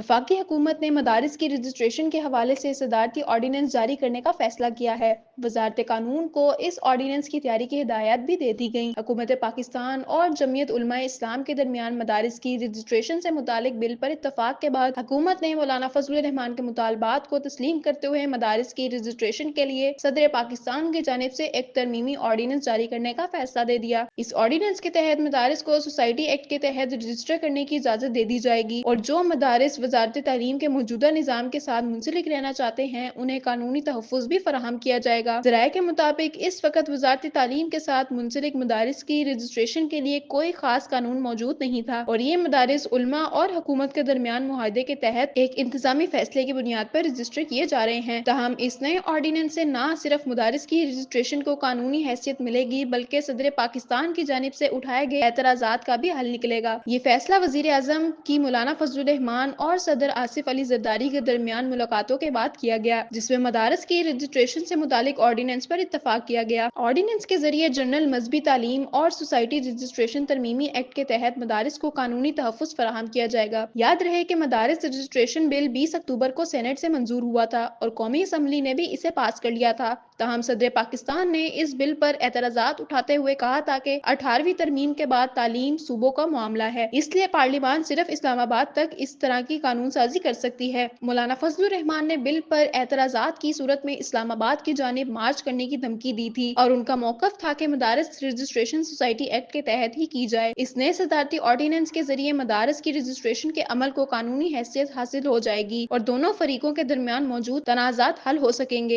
वफाकी हुकूमत ने मदारिस की रजिस्ट्रेशन के हवाले से सदारती ऑर्डीनेंस जारी करने का फैसला किया है। वजारत कानून को इस ऑर्डीनेंस की तैयारी की हिदायत भी दे दी गई। हुकूमत पाकिस्तान और जमीयत उलमा इस्लाम के दरमियान मदारिस की रजिस्ट्रेशन से मुतालिक बिल पर इत्तफाक के बाद हुकूमत ने मौलाना फजल रहमान के मुतालबात को तस्लीम करते हुए मदारिस की रजिस्ट्रेशन के लिए सदर पाकिस्तान की जानिब से एक तरमीमी ऑर्डीनेंस जारी करने का फैसला दे दिया। इस ऑर्डीनेंस के तहत मदारिस को सोसाइटी एक्ट के तहत रजिस्टर करने की इजाजत दे दी जाएगी और जो मदारिस वजारत तालीम के मौजूदा निज़ाम के साथ मुंसलिक रहना चाहते हैं उन्हें कानूनी तहफ़्फ़ुज़ भी फराहम किया जाएगा। ज़राए के मुताबिक इस वक्त वजारत तालीम के साथ मुंसलिक मदारिस की रजिस्ट्रेशन के लिए कोई खास कानून मौजूद नहीं था और ये मदारिस उलमा और हुकूमत के दरमियान मुआहदे के तहत एक इंतजामी फैसले की बुनियाद पर रजिस्टर किए जा रहे हैं। तहम इस नए ऑर्डीनेंस से न सिर्फ मदारिस की रजिस्ट्रेशन को कानूनी हैसियत मिलेगी बल्कि सदर पाकिस्तान की जानिब से उठाए गए एतराज़ात का भी हल निकलेगा। ये फैसला वज़ीर आज़म की मौलाना फजल रहमान और सदर आसिफ अली जरदारी के दरमियान मुलाकातों के बाद किया गया, जिसमें मदारिस की रजिस्ट्रेशन से मुतालिक ऑर्डीनेंस पर इत्तफाक किया गया। ऑर्डीनेंस के जरिए जनरल मजहबी तालीम और सोसाइटी रजिस्ट्रेशन तरमीमी एक्ट के तहत मदारिस को कानूनी तहफ़्फ़ुज़ फराहम किया जाएगा। याद रहे कि मदारिस रजिस्ट्रेशन बिल 20 अक्टूबर को सेनेट से मंजूर हुआ था और कौमी असम्बली ने भी इसे पास कर लिया था। तहम सदर पाकिस्तान ने इस बिल पर एतराज़ात उठाते हुए कहा था कि 18वीं तरमीम के बाद तालीम सूबों का मामला है, इसलिए पार्लियामान सिर्फ इस्लामाबाद तक इस तरह की कानून साजी कर सकती है। मौलाना फजल रहमान ने बिल पर एतराज़ात की सूरत में इस्लामाबाद की जानिब मार्च करने की धमकी दी थी और उनका मौकफ था कि मदारिस रजिस्ट्रेशन सोसाइटी एक्ट के तहत ही की जाए। इस नए सदारती ऑर्डीनेंस के जरिए मदारिस की रजिस्ट्रेशन के अमल को कानूनी हैसियत हासिल हो जाएगी और दोनों फरीकों के दरमियान मौजूद तनाज़ात हल हो सकेंगे।